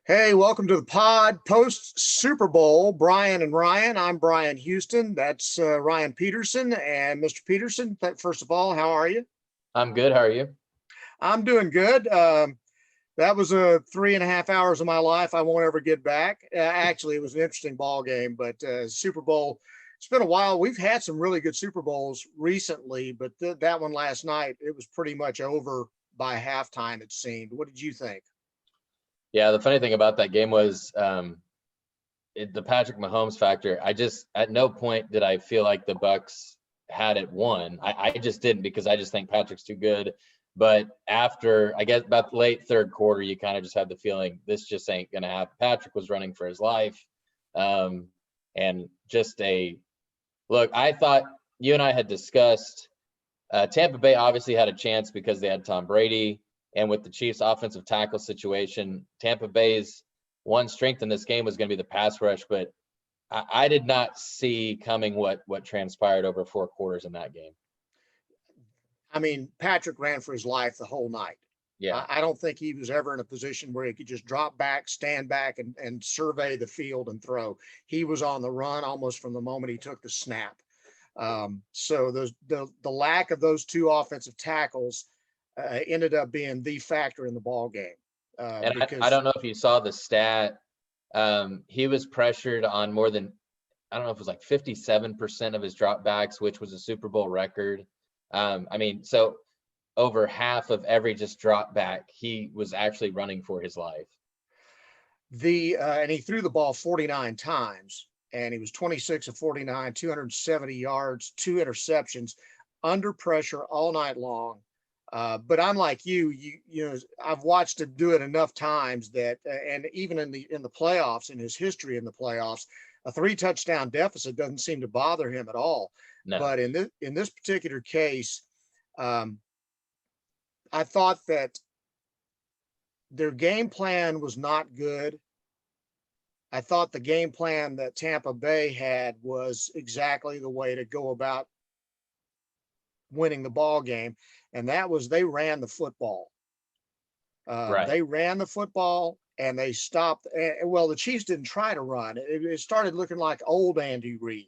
Hey, welcome to the pod post Super Bowl. Bryan and Ryan. I'm Brian Houston. That's Ryan Peterson. And Mr. Peterson, first of all, how are you? I'm good. How are you? I'm doing good. That was 3.5 hours of my life I won't ever get back. Actually, it was an interesting ball game, but Super Bowl. It's been a while. We've had some really good Super Bowls recently, but that one last night, it was pretty much over by halftime, it seemed. What did you think? Yeah, the funny thing about that game was the Patrick Mahomes factor. At no point did I feel like the Bucks had it won. I just didn't because I just think Patrick's too good. But after, I guess, about the late third quarter, you kind of just had the feeling this just ain't going to happen. Patrick was running for his life. And just a look, I thought you and I had discussed Tampa Bay obviously had a chance because they had Tom Brady. And with the Chiefs' offensive tackle situation, Tampa Bay's one strength in this game was going to be the pass rush, but I did not see coming what transpired over four quarters in that game. I mean, Patrick ran for his life the whole night. Yeah. I don't think he was ever in a position where he could just drop back, stand back, and survey the field and throw. He was on the run almost from the moment he took the snap. So the lack of those two offensive tackles ended up being the factor in the ball game. And I Because don't know if you saw the stat. He was pressured on more than, I don't know if it was like 57% of his dropbacks, which was a Super Bowl record. So over half of every just drop back, he was actually running for his life. and he threw the ball 49 times, and he was 26 of 49, 270 yards, two interceptions, under pressure all night long. But I'm like you know, I've watched him do it enough times that, and even in the playoffs, in his history in the playoffs, a 3 touchdown deficit doesn't seem to bother him at all. No. But in this particular case, um, I thought that their game plan was not good. I thought the game plan that Tampa Bay had was exactly the way to go about winning the ball game, and that was they ran the football. Right. They ran the football and they stopped. Well, the Chiefs didn't try to run. It started looking like old Andy Reid,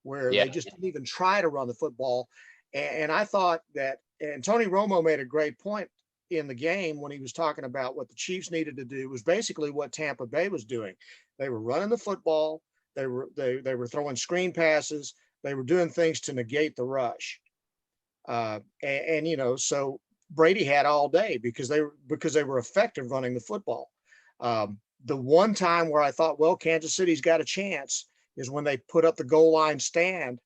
where Yeah. they just didn't even try to run the football. And I thought that, and Tony Romo made a great point in the game when he was talking about what the Chiefs needed to do was basically what Tampa Bay was doing. They were running the football. They were throwing screen passes. They were doing things to negate the rush. So Brady had all day because they were effective running the football. The one time where I thought, well, Kansas City's got a chance is when they put up the goal line stand.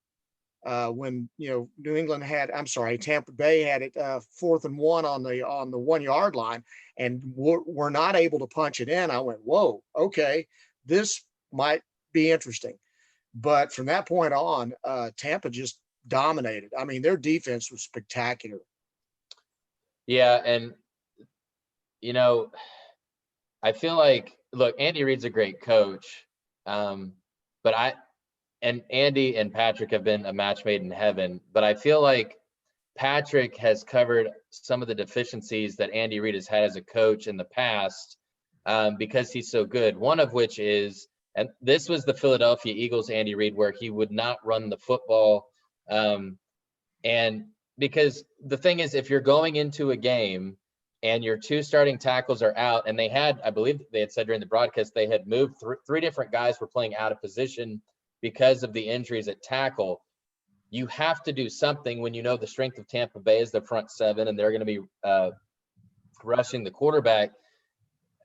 When Tampa Bay had it 4th and 1 on the 1 yard line, and were not able to punch it in. I went, whoa, okay, this might be interesting. But from that point on, Tampa just dominated. I mean, their defense was spectacular. Yeah. And, you know, I feel like, look, Andy Reid's a great coach. But Andy and Patrick have been a match made in heaven, but I feel like Patrick has covered some of the deficiencies that Andy Reid has had as a coach in the past, because he's so good. One of which is, and this was the Philadelphia Eagles Andy Reid, where he would not run the football. And because the thing is, if you're going into a game and your two starting tackles are out, and I believe they had said during the broadcast, they had moved three different guys were playing out of position because of the injuries at tackle. You have to do something when you know the strength of Tampa Bay is the front seven, and they're going to be rushing the quarterback.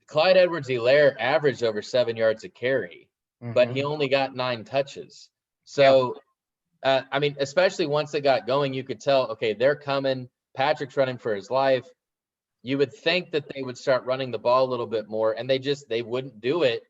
Clyde Edwards-Helaire averaged over 7 yards a carry, but he only got 9 touches. So, especially once it got going, you could tell, okay, they're coming. Patrick's running for his life. You would think that they would start running the ball a little bit more, and they wouldn't do it.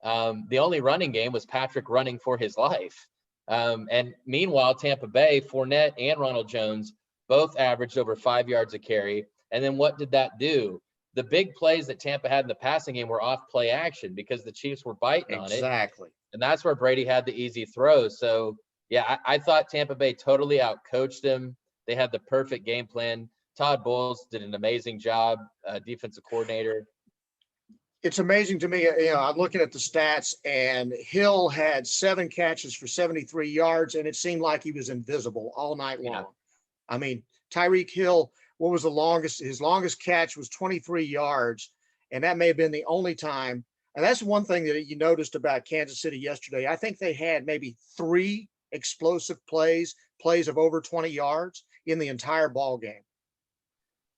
The only running game was Patrick running for his life. And meanwhile, Tampa Bay, Fournette and Ronald Jones both averaged over 5 yards a carry. And then what did that do? The big plays that Tampa had in the passing game were off play action because the Chiefs were biting on it. Exactly. And that's where Brady had the easy throws. So, yeah, I thought Tampa Bay totally outcoached him. They had the perfect game plan. Todd Bowles did an amazing job, defensive coordinator. it's amazing to me. I'm looking at the stats, and Hill had 7 catches for 73 yards, and it seemed like he was invisible all night Yeah. long. I mean, Tyreek Hill, what was the longest? His longest catch was 23 yards, and that may have been the only time. And that's one thing that you noticed about Kansas City yesterday. I think they had maybe 3 explosive plays of over 20 yards in the entire ball game.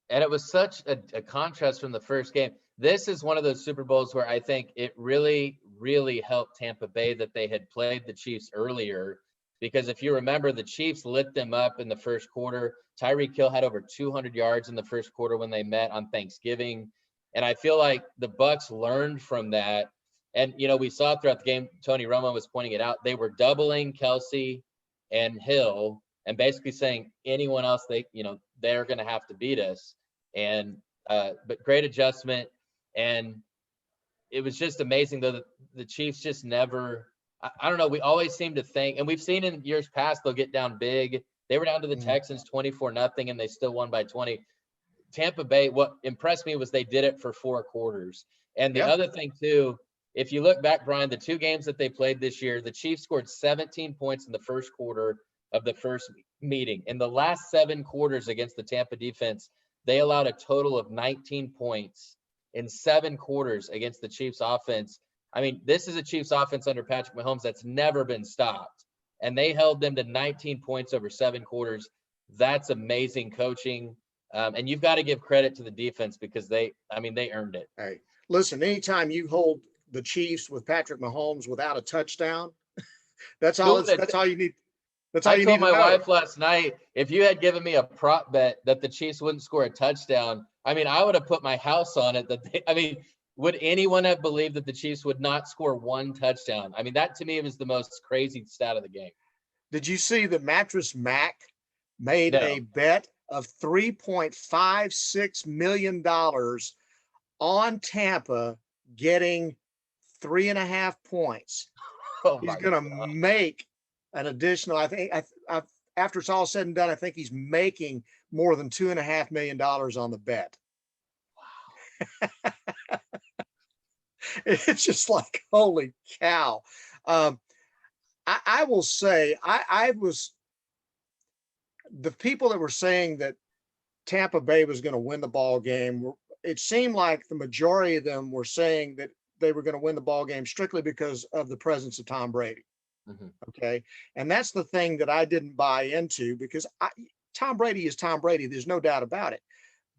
And it was such a contrast from the first game. This is one of those Super Bowls where I think it really, really helped Tampa Bay that they had played the Chiefs earlier. Because if you remember, the Chiefs lit them up in the first quarter. Tyreek Hill had over 200 yards in the first quarter when they met on Thanksgiving. And I feel like the Bucs learned from that. And, we saw throughout the game, Tony Romo was pointing it out. They were doubling Kelsey and Hill and basically saying anyone else they're going to have to beat us. And but great adjustment. And it was just amazing though that the Chiefs just never, I don't know, we always seem to think, and we've seen in years past they'll get down big. They were down to the Texans 24-0 and they still won by 20. Tampa Bay, what impressed me was they did it for 4 quarters. And the other thing too, if you look back, Brian, the 2 games that they played this year, the Chiefs scored 17 points in the first quarter of the first meeting. In the last 7 quarters against the Tampa defense, they allowed a total of 19 points in 7 quarters against the Chiefs offense. I mean, this is a Chiefs offense under Patrick Mahomes that's never been stopped. And they held them to 19 points over 7 quarters. That's amazing coaching. And you've got to give credit to the defense because they earned it. Hey, listen, anytime you hold the Chiefs with Patrick Mahomes without a touchdown, that's all you need. That's all you need to know. I told my wife last night, if you had given me a prop bet that the Chiefs wouldn't score a touchdown, I would have put my house on it. Would anyone have believed that the Chiefs would not score 1 touchdown? That to me was the most crazy stat of the game. Did you see that Mattress Mac made a bet of $3.56 million on Tampa getting 3.5 points? He's going to make an additional, I think, after it's all said and done, I think he's making more than $2.5 million on the bet. Wow. It's just like, holy cow. I will say, I was, the people that were saying that Tampa Bay was going to win the ball game, it seemed like the majority of them were saying that they were going to win the ball game strictly because of the presence of Tom Brady. Okay. And that's the thing that I didn't buy into, because Tom Brady is Tom Brady. There's no doubt about it.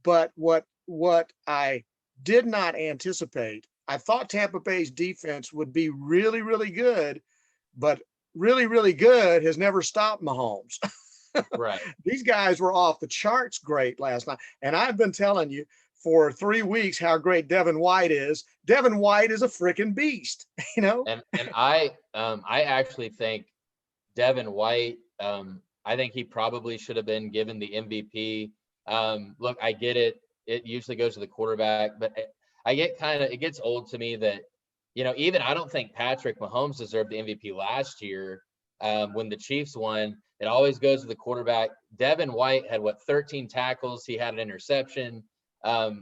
But what I did not anticipate, I thought Tampa Bay's defense would be really, really good, but really, really good has never stopped Mahomes. Right. These guys were off the charts great last night. And I've been telling you for 3 weeks how great Devin White is. Devin White is a freaking beast, And I actually think Devin White, I think he probably should have been given the MVP. Look, I get it. It usually goes to the quarterback, but it gets old to me that, even I don't think Patrick Mahomes deserved the MVP last year when the Chiefs won. It always goes to the quarterback. Devin White had 13 tackles. He had an interception.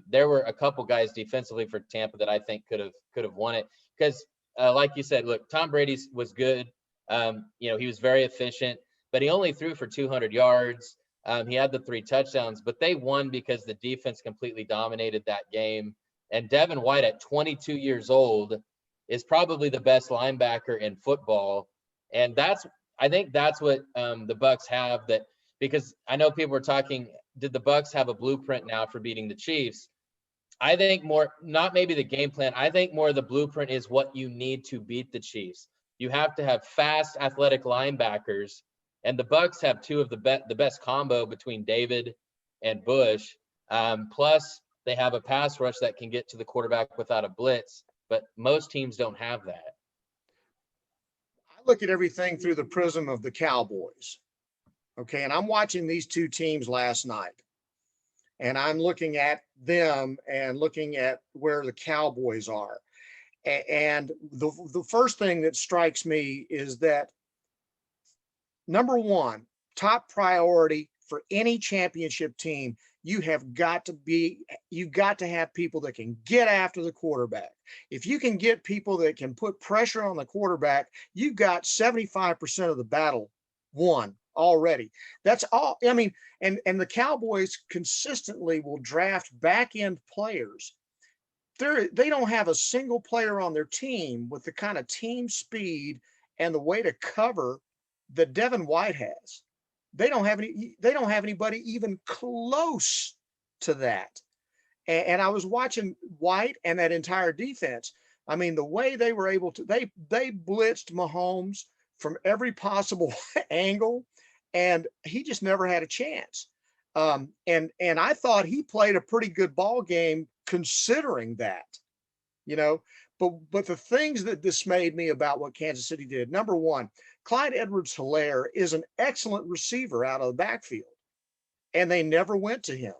There were a couple guys defensively for Tampa that I think could have won it because, like you said, look, Tom Brady was good. He was very efficient, but he only threw for 200 yards. He had the 3 touchdowns, but they won because the defense completely dominated that game. And Devin White at 22 years old is probably the best linebacker in football. And I think that's what the Bucs have, that because I know people were talking, did the Bucs have a blueprint now for beating the Chiefs? I think more, not maybe the game plan. I think more the blueprint is what you need to beat the Chiefs. You have to have fast, athletic linebackers, and the Bucs have 2 of the best combo between David and Bush. Plus, they have a pass rush that can get to the quarterback without a blitz, but most teams don't have that. I look at everything through the prism of the Cowboys. Okay. And I'm watching these 2 teams last night, and I'm looking at them and looking at where the Cowboys are. And the first thing that strikes me is that, number one, top priority for any championship team, you've got to have people that can get after the quarterback. If you can get people that can put pressure on the quarterback, you've got 75% of the battle won already. That's all. I mean, and the Cowboys consistently will draft back end players. They don't have a single player on their team with the kind of team speed and the way to cover that Devin White has. They don't have anybody even close to that. And I was watching White and that entire defense. I mean, the way they were able to, they blitzed Mahomes from every possible angle, and he just never had a chance. And I thought he played a pretty good ball game considering that, you know. But the things that dismayed me about what Kansas City did, number one, Clyde Edwards-Helaire is an excellent receiver out of the backfield, and they never went to him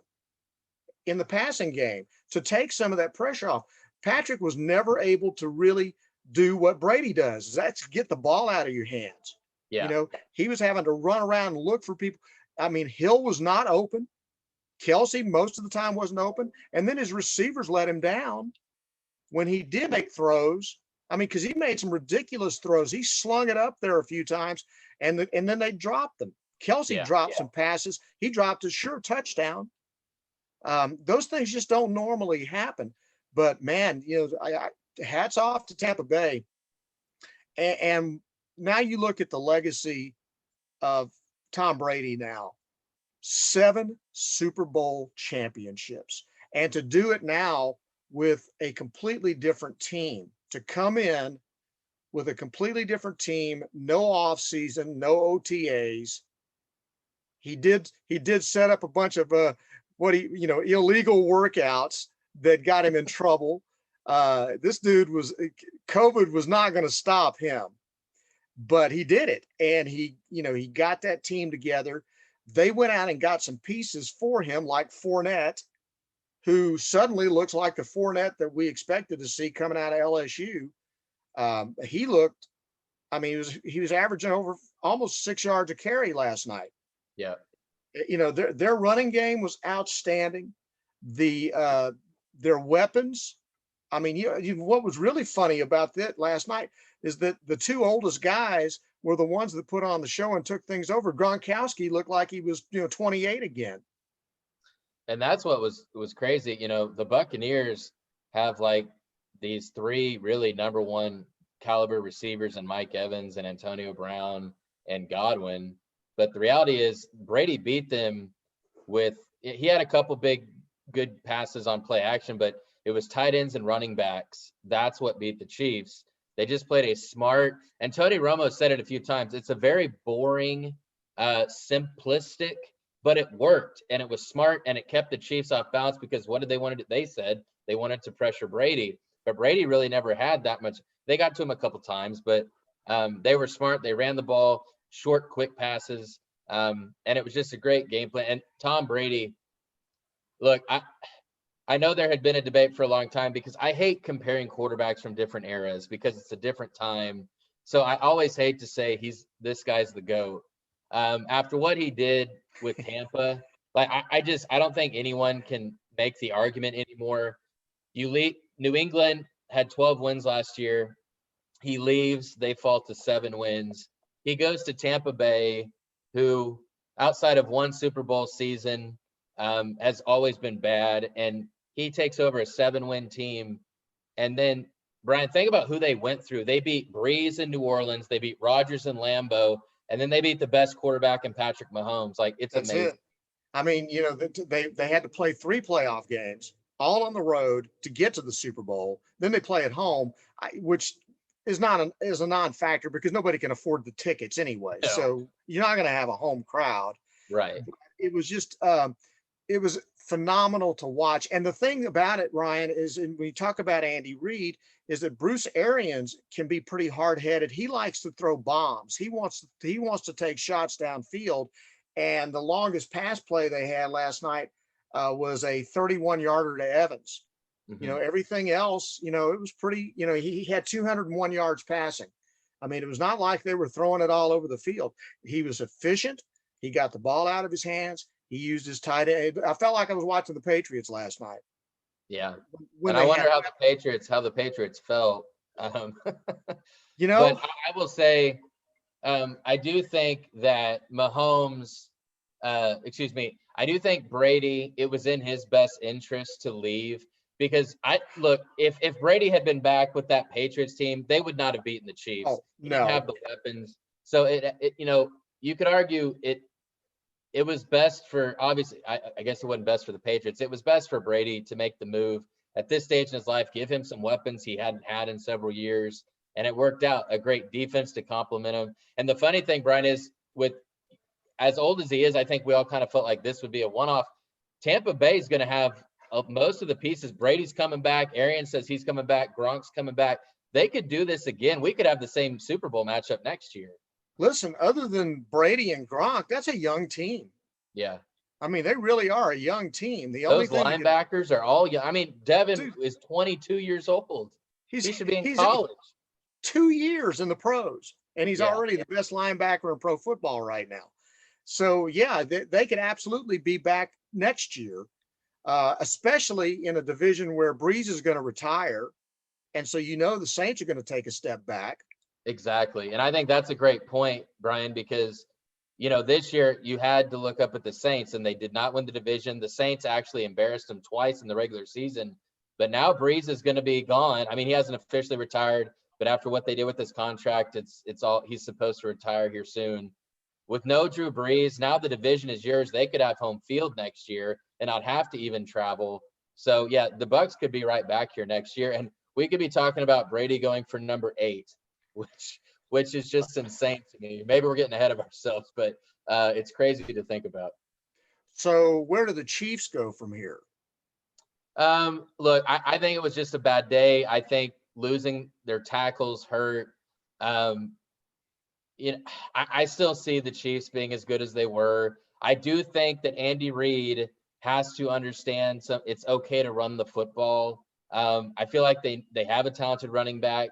in the passing game to take some of that pressure off. Patrick was never able to really do what Brady does. That's get the ball out of your hands. Yeah. You know, he was having to run around and look for people. I mean, Hill was not open. Kelsey most of the time wasn't open. And then his receivers let him down when he did make throws. I mean, because he made some ridiculous throws. He slung it up there a few times, and then they dropped them. Kelsey dropped some passes. He dropped a sure touchdown. Those things just don't normally happen. But, man, you know, I hats off to Tampa Bay. And now you look at the legacy of Tom Brady now. 7 Super Bowl championships. And to do it now with a completely different team, to come in with a completely different team, no off season, no OTAs. He did set up a bunch of illegal workouts that got him in trouble. This dude COVID was not going to stop him, but he did it. And he got that team together. They went out and got some pieces for him, like Fournette, who suddenly looks like the Fournette that we expected to see coming out of LSU. He looked, I mean, he was averaging over almost 6 yards a carry last night. Yeah. You know, their running game was outstanding. Their weapons. I mean, what was really funny about that last night is that the 2 oldest guys were the ones that put on the show and took things over. Gronkowski looked like he was, 28 again. And that's what was crazy. You know, the Buccaneers have like these 3 really number 1 caliber receivers in Mike Evans and Antonio Brown and Godwin. But the reality is Brady beat them he had a couple big good passes on play action, but it was tight ends and running backs. That's what beat the Chiefs. They just played a smart, and Tony Romo said it a few times, it's a very boring, simplistic, but it worked, and it was smart, and it kept the Chiefs off balance because what did they want to do? They said they wanted to pressure Brady, but Brady really never had that much. They got to him a couple times, but they were smart. They ran the ball, short, quick passes, and it was just a great game plan. And Tom Brady, look, I know there had been a debate for a long time because I hate comparing quarterbacks from different eras because it's a different time. So I always hate to say this guy's the GOAT. After what he did with Tampa, like I don't think anyone can make the argument anymore. New England had 12 wins last year. He leaves, they fall to 7 wins. He goes to Tampa Bay, who outside of 1 Super Bowl season has always been bad, and he takes over a 7-win team. And then, Brian, think about who they went through. They beat Breeze in New Orleans. They beat Rodgers in Lambeau. And then they beat the best quarterback in Patrick Mahomes. Like, that's amazing. I mean, they had to play 3 playoff games, all on the road to get to the Super Bowl. Then they play at home, which is a non-factor because nobody can afford the tickets anyway. No. So you're not going to have a home crowd. Right. It was just it was phenomenal to watch. And the thing about it, Ryan, is when you talk about Andy Reid, is that Bruce Arians can be pretty hard-headed. He likes to throw bombs. He wants to take shots downfield. And the longest pass play they had last night was a 31-yarder to Evans. Mm-hmm. Everything else, it was pretty, he had 201 yards passing. I mean, it was not like they were throwing it all over the field. He was efficient. He got the ball out of his hands. He used his tight end. I felt like I was watching the Patriots last night Yeah. when And I they had, wonder how the Patriots felt. Um, you but know, I will say, I do think that Mahomes, excuse me, I do think Brady, it was in his best interest to leave because if Brady had been back with that Patriots team, they would not have beaten the Chiefs. oh He didn't no, have the weapons. So you could argue it was best for obviously I guess it wasn't best for the Patriots. It was best for Brady to make the move at this stage in his life, give him some weapons he hadn't had in several years. And it worked out, a great defense to complement him. And the funny thing, Brian, is with as old as he is, I think we all kind of felt like this would be a one-off. Tampa Bay is going to have most of the pieces. Brady's coming back. Arian says he's coming back. Gronk's coming back. They could do this again. We could have the same Super Bowl matchup next year. listen, other than Brady and Gronk, that's a young team. Yeah. I mean, they really are a young team. The only Those thing you can linebackers are all young. I mean, Devin do, is 22 years old. he's He should be in he's college. 2 years in the pros, and he's Yeah. already the best linebacker in pro football right now. So yeah, they could absolutely be back next year, especially in a division where Breeze is going to retire, and so the Saints are going to take a step back. Exactly. And I think that's a great point, Brian, because this year you had to look up at the Saints and they did not win the division. The Saints actually embarrassed them twice in the regular season. But now Breeze is going to be gone. I mean, he hasn't officially retired, but after what they did with his contract, it's all he's supposed to retire here soon. With no Drew Brees, now the division is yours. They could have home field next year and not have to even travel. So yeah, the Bucks could be right back here next year. And we could be talking about Brady going for number 8, which is just insane to me. Maybe we're getting ahead of ourselves, but it's crazy to think about. So where do the Chiefs go from here? Look, I think it was just a bad day. I think losing their tackles hurt. Um, I still see the Chiefs being as good as they were. I do think that Andy Reid has to understand it's okay to run the football. I feel like they have a talented running back.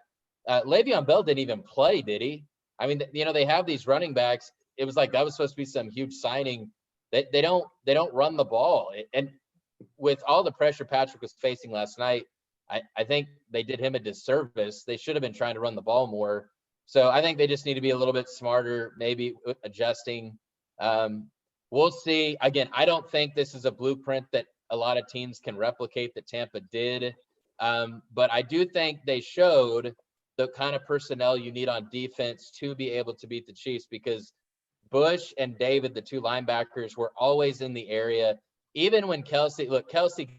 Le'Veon Bell didn't even play, did he? I mean, they have these running backs. It was like that was supposed to be some huge signing. They don't run the ball. And with all the pressure Patrick was facing last night, I think they did him a disservice. They should have been trying to run the ball more. So I think they just need to be a little bit smarter, maybe adjusting. We'll see. Again, I don't think this is a blueprint that a lot of teams can replicate that Tampa did. But I do think they showed the kind of personnel you need on defense to be able to beat the Chiefs because Bush and David, the two linebackers, were always in the area. Even when Kelsey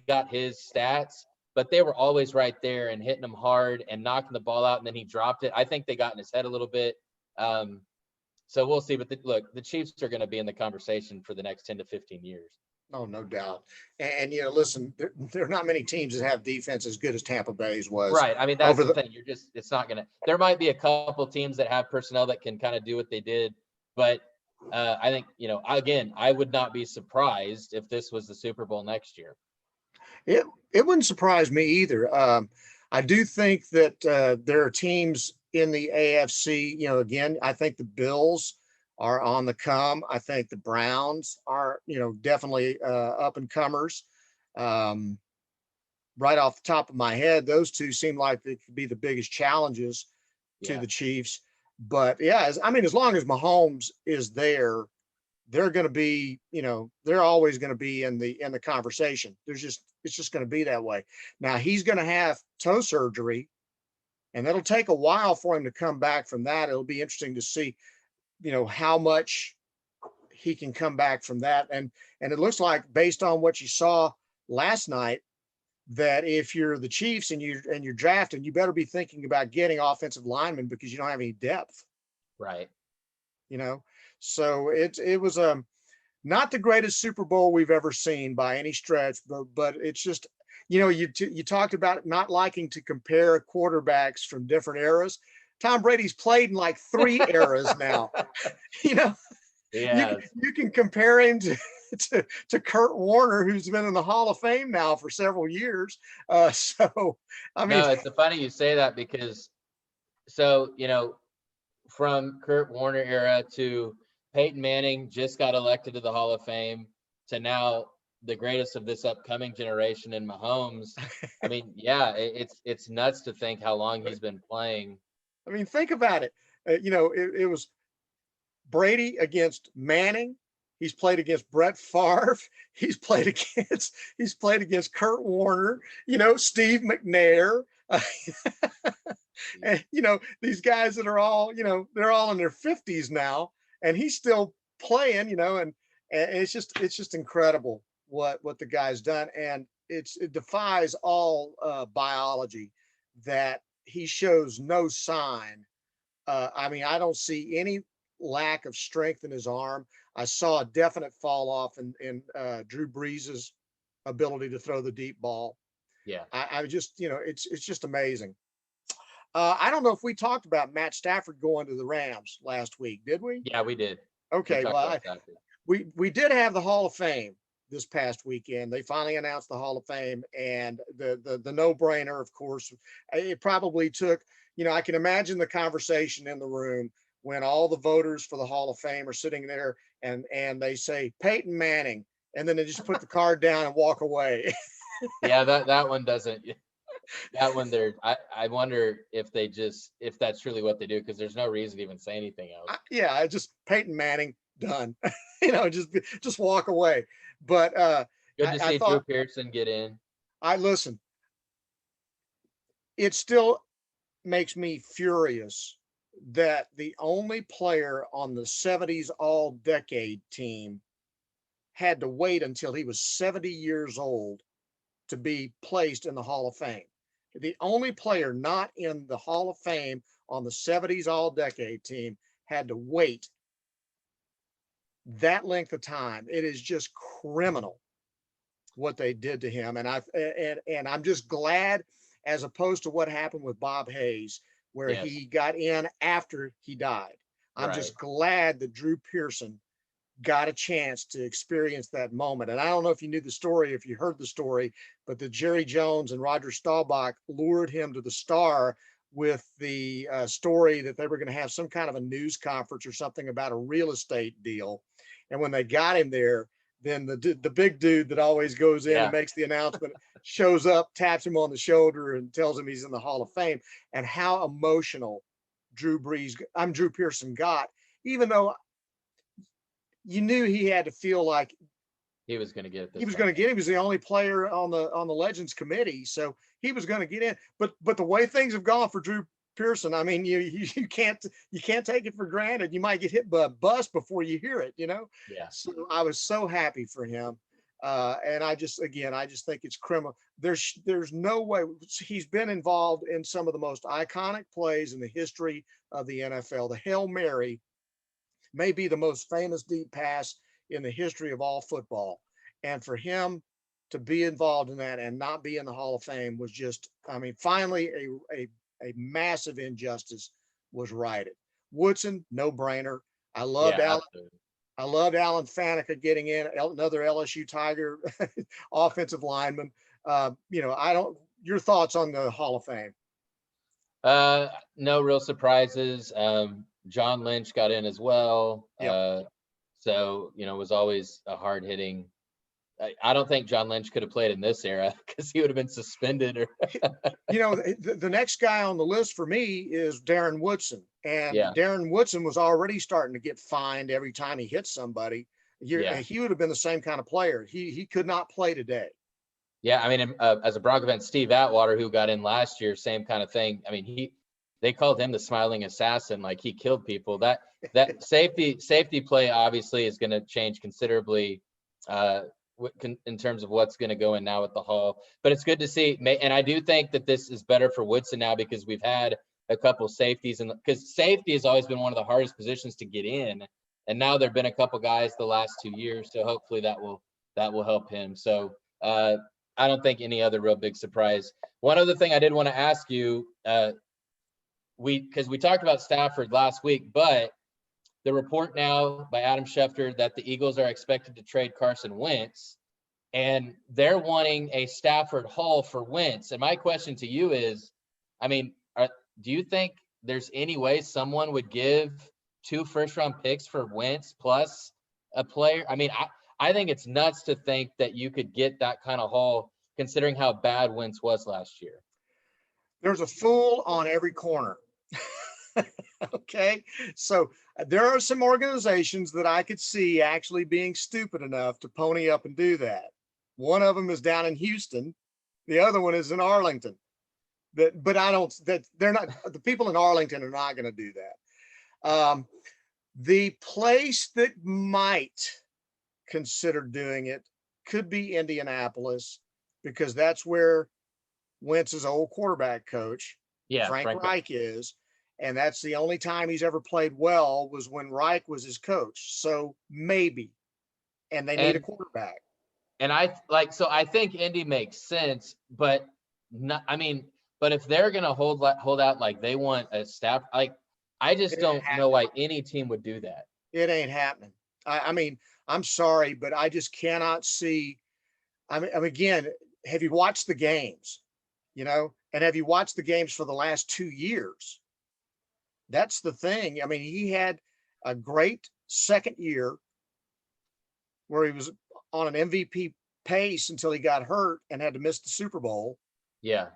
got his stats, but they were always right there and hitting him hard and knocking the ball out, and then he dropped it. I think they got in his head a little bit. So we'll see. But the Chiefs are going to be in the conversation for the next 10 to 15 years. Oh, no doubt. And listen, there are not many teams that have defense as good as Tampa Bay's was. Right. I mean, that's the thing. It's not going to – there might be a couple teams that have personnel that can kind of do what they did. But I think, again, I would not be surprised if this was the Super Bowl next year. It wouldn't surprise me either. I do think that there are teams in the AFC. Again, I think the Bills are on the come. I think the Browns are, definitely up and comers. Right off the top of my head, those two seem like they could be the biggest challenges to the Chiefs. But yeah, as long as Mahomes is there, they're going to be, they're always going to be in the conversation. It's just going to be that way. Now he's going to have toe surgery, and it'll take a while for him to come back from that. It'll be interesting to see, how much he can come back from that. And it looks like, based on what you saw last night, that if you're the Chiefs and you're drafting, you better be thinking about getting offensive linemen because you don't have any depth. Right. So it was not the greatest Super Bowl we've ever seen by any stretch, but it's just, you talked about not liking to compare quarterbacks from different eras. Tom Brady's played in like 3 eras now. Yeah. You can compare him to Kurt Warner, who's been in the Hall of Fame now for several years. So, I mean, no, it's funny you say that because, from Kurt Warner era to Peyton Manning just got elected to the Hall of Fame to now the greatest of this upcoming generation in Mahomes. I mean, yeah, it's nuts to think how long he's been playing. I mean, think about it. It was Brady against Manning. He's played against Brett Favre. He's played against Kurt Warner. Steve McNair. And these guys that are all they're all in their 50s now, and he's still playing. And it's just incredible what the guy's done, and it defies all biology that he shows no sign. I mean, I don't see any lack of strength in his arm. I saw a definite fall off in Drew Brees's ability to throw the deep ball. Yeah. I just, it's just amazing. I don't know if we talked about Matt Stafford going to the Rams last week, did we? Yeah, we did. Okay, We well, talked about Stafford. we did have the Hall of Fame this past weekend. They finally announced the Hall of Fame, and the no brainer, of course. It probably took, I can imagine the conversation in the room when all the voters for the Hall of Fame are sitting there and they say Peyton Manning, and then they just put the card down and walk away. Yeah, that one doesn't. That one there, I wonder if that's truly what they do, because there's no reason to even say anything else. Yeah, just Peyton Manning, done. Just walk away. But Good to I see Drew thought, Pearson get in. I listen. It still makes me furious that the only player on the 70s all decade team had to wait until he was 70 years old to be placed in the Hall of Fame. The only player not in the Hall of Fame on the 70s all decade team had to wait that length of time. It is just criminal what they did to him. And I'm just glad, as opposed to what happened with Bob Hayes, where Yes. he got in after he died. I'm just Right. glad that Drew Pearson got a chance to experience that moment. And I don't know if you knew the story, if you heard the story, but that Jerry Jones and Roger Staubach lured him to the Star with the story that they were going to have some kind of a news conference or something about a real estate deal. And when they got him there, then the big dude that always goes in and Yeah. makes the announcement shows up, taps him on the shoulder, and tells him he's in the Hall of Fame. And how emotional Drew Pearson got, even though you knew he had to feel like He was going to get it he this was time. going to get him. He was the only player on the Legends committee, so he was going to get in. But the way things have gone for Drew Pearson, I mean, you can't take it for granted. You might get hit by a bus before you hear it. Yeah. So I was so happy for him, and I just think it's criminal. There's no way. He's been involved in some of the most iconic plays in the history of the NFL. The Hail Mary may be the most famous deep pass in the history of all football. And for him to be involved in that and not be in the Hall of Fame was just, I mean, finally a massive injustice was righted. Woodson, no brainer. I loved Yeah, Alan. absolutely. I loved Alan Faneca getting in, another LSU Tiger offensive lineman. I don't. Your thoughts on the Hall of Fame? No real surprises. John Lynch got in as well. Yep. So, it was always a hard hitting. I don't think John Lynch could have played in this era because he would have been suspended. The next guy on the list for me is Darren Woodson. And Yeah. Darren Woodson was already starting to get fined every time he hit somebody. Yeah. He would have been the same kind of player. He could not play today. Yeah, I mean, as a Bronco fan, Steve Atwater, who got in last year, same kind of thing. I mean, they called him the smiling assassin, like he killed people. That safety play obviously is going to change considerably in terms of what's going to go in now with the Hall. But it's good to see, and I do think that this is better for Woodson now because we've had a couple safeties, and because safety has always been one of the hardest positions to get in, and now there've been a couple guys the last 2 years, so hopefully that will help him. So I don't think any other real big surprise. One other thing I did want to ask you, because we talked about Stafford last week, but the report now by Adam Schefter that the Eagles are expected to trade Carson Wentz, and they're wanting a Stafford Hall for Wentz. And my question to you is, I mean, do you think there's any way someone would give 2 first-round picks for Wentz plus a player? I mean, I think it's nuts to think that you could get that kind of haul considering how bad Wentz was last year. There's a fool on every corner. Okay. So there are some organizations that I could see actually being stupid enough to pony up and do that. One of them is down in Houston. The other one is in Arlington. But I don't, that they're not, the people in Arlington are not going to do that. The place that might consider doing it could be Indianapolis, because that's where Wentz's old quarterback coach, Yeah, Frank Frank. Reich, is. And that's the only time he's ever played well, was when Reich was his coach. So maybe. And they need a quarterback. And I think Indy makes sense, but not, I mean, but if they're gonna hold out like they want a staff, like I just don't know why any team would do that. It ain't happening. I mean, I'm sorry, but I just cannot see. I mean, again, have you watched the games? And have you watched the games for the last 2 years? That's the thing. I mean, he had a great second year where he was on an MVP pace until he got hurt and had to miss the Super Bowl. Yeah.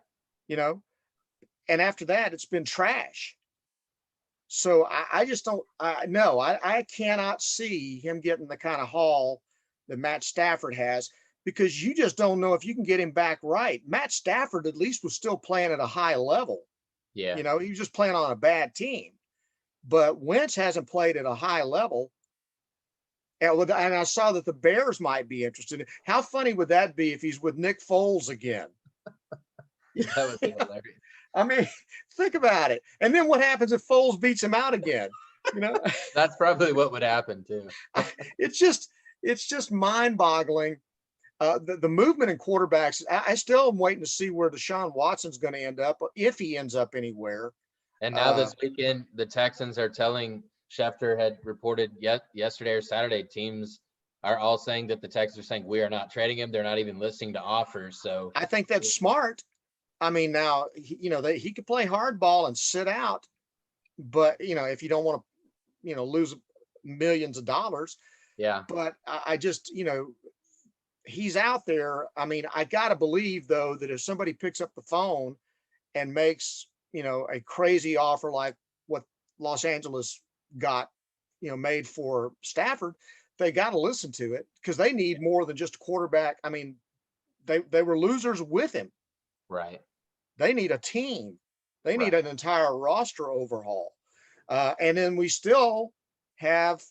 And after that, it's been trash. So I just don't, no, I cannot see him getting the kind of haul that Matt Stafford has, because you just don't know if you can get him back right. Matt Stafford at least was still playing at a high level. Yeah. He was just playing on a bad team. But Wentz hasn't played at a high level. And I saw that the Bears might be interested. How funny would that be if he's with Nick Foles again? That would be hilarious. I mean, think about it. And then what happens if Foles beats him out again? That's probably what would happen too. It's just mind-boggling. The movement in quarterbacks. I still am waiting to see where Deshaun Watson's going to end up, if he ends up anywhere. And now this weekend, the Texans are telling, Schefter had reported yesterday or Saturday, teams are all saying that the Texans are saying we are not trading him. They're not even listening to offers. So I think that's smart. I mean, now, he could play hardball and sit out, but if you don't want to, lose millions of dollars. Yeah. But I just, he's out there. I mean, I got to believe, though, that if somebody picks up the phone and makes, a crazy offer like what Los Angeles got, made for Stafford, they got to listen to it, because they need more than just a quarterback. I mean, they were losers with him. Right. They need a team. They need an entire roster overhaul. And then we still have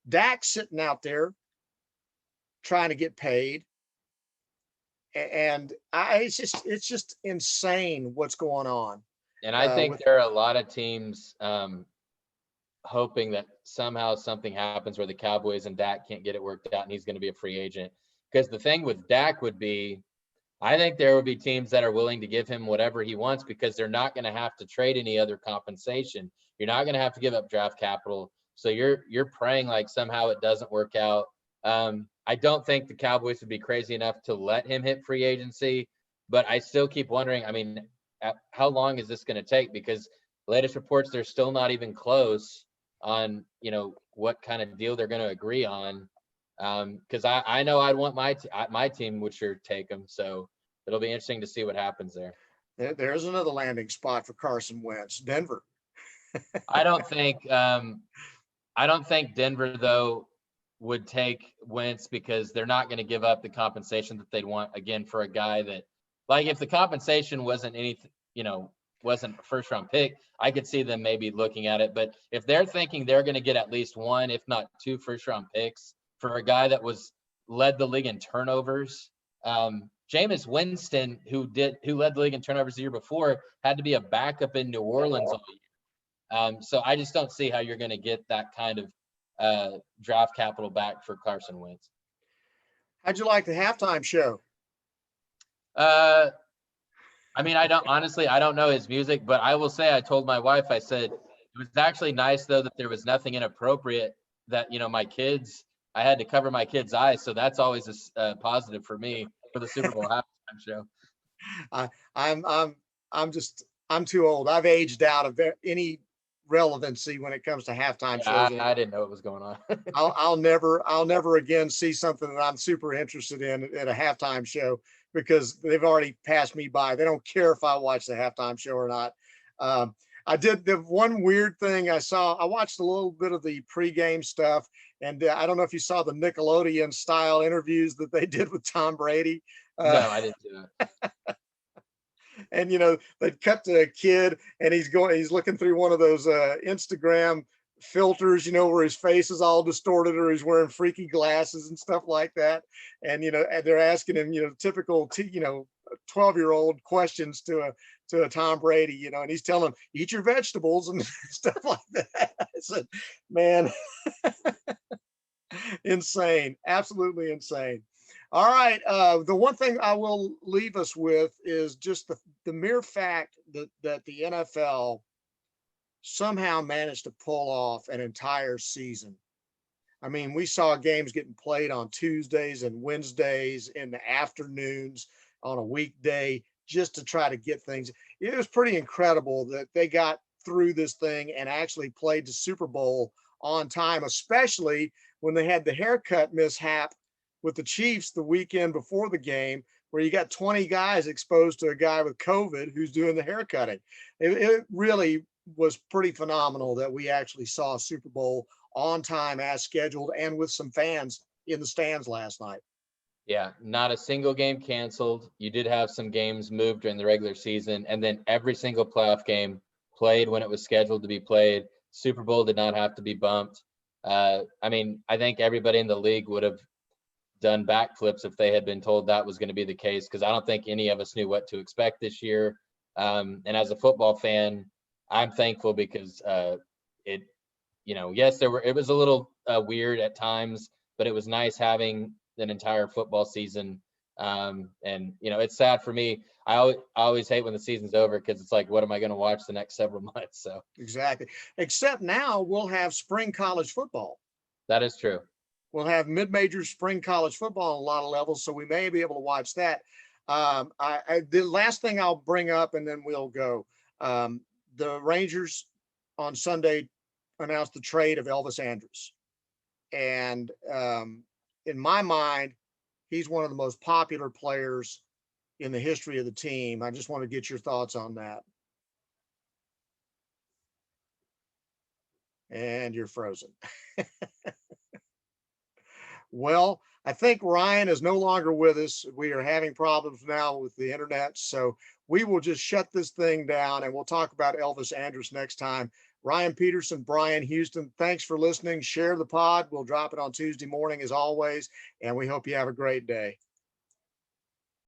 Dak sitting out there trying to get paid. And it's just insane what's going on. And I think there are a lot of teams hoping that somehow something happens where the Cowboys and Dak can't get it worked out and he's going to be a free agent. Because the thing with Dak would be, I think there will be teams that are willing to give him whatever he wants, because they're not going to have to trade any other compensation. You're not going to have to give up draft capital. So you're praying like somehow it doesn't work out. I don't think the Cowboys would be crazy enough to let him hit free agency, but I still keep wondering, I mean, how long is this going to take? Because the latest reports, they're still not even close on, what kind of deal they're going to agree on. Because I know I'd want my team would sure take him. So it'll be interesting to see what happens there. There's another landing spot for Carson Wentz, Denver. I don't think Denver, though, would take Wentz, because they're not going to give up the compensation that they'd want, again, for a guy that, like, if the compensation wasn't anything, wasn't a first round pick, I could see them maybe looking at it. But if they're thinking they're going to get at least one, if not two first round picks for a guy that led the league in turnovers, Jameis Winston, who led the league in turnovers the year before, had to be a backup in New Orleans all year. So I just don't see how you're going to get that kind of draft capital back for Carson Wentz. How'd you like the halftime show? I mean, I don't know his music, but I will say, I told my wife, I said, it was actually nice, though, that there was nothing inappropriate, that, I had to cover my kids' eyes. So that's always a positive for me for the Super Bowl halftime show. I'm too old. I've aged out of any relevancy when it comes to halftime Yeah, shows anymore. I didn't know what was going on. I'll never again see something that I'm super interested in at a halftime show because they've already passed me by. They don't care if I watch the halftime show or not. Um, I did the one weird thing I saw. I watched a little bit of the pregame stuff, and I don't know if you saw the Nickelodeon style interviews that they did with Tom Brady. Uh, No, I didn't do it. and they'd cut to a kid and he's looking through one of those Instagram filters, where his face is all distorted or he's wearing freaky glasses and stuff like that. And they're asking him, typical 12-year-old questions to a Tom Brady, and he's telling him, eat your vegetables and stuff like that. I said, man, insane, absolutely insane. All right. The one thing I will leave us with is just the mere fact that the NFL somehow managed to pull off an entire season. I mean, we saw games getting played on Tuesdays and Wednesdays in the afternoons on a weekday just to try to get things. It was pretty incredible that they got through this thing and actually played the Super Bowl on time, especially when they had the haircut mishap with the Chiefs the weekend before the game, where you got 20 guys exposed to a guy with COVID who's doing the haircutting. It really was pretty phenomenal that we actually saw a Super Bowl on time as scheduled and with some fans in the stands last night. Yeah, not a single game canceled. You did have some games moved during the regular season, and then every single playoff game played when it was scheduled to be played. Super Bowl did not have to be bumped. I mean, I think everybody in the league would have done backflips if they had been told that was going to be the case, because I don't think any of us knew what to expect this year. And as a football fan, I'm thankful because yes, it was a little weird at times, but it was nice having an entire football season. And it's sad for me. I always hate when the season's over because it's like, what am I going to watch the next several months? So Exactly. Except now we'll have spring college football. that is true. We'll have mid-major spring college football on a lot of levels, so we may be able to watch that. The last thing I'll bring up, and then we'll go. The Rangers on Sunday announced the trade of Elvis Andrus, and in my mind, he's one of the most popular players in the history of the team. I just want to get your thoughts on that. And you're frozen. Well, I think Ryan is no longer with us. We are having problems now with the internet. So we will just shut this thing down and we'll talk about Elvis Andrus next time. Ryan Peterson, Brian Houston, thanks for listening. Share the pod. We'll drop it on Tuesday morning as always. And we hope you have a great day.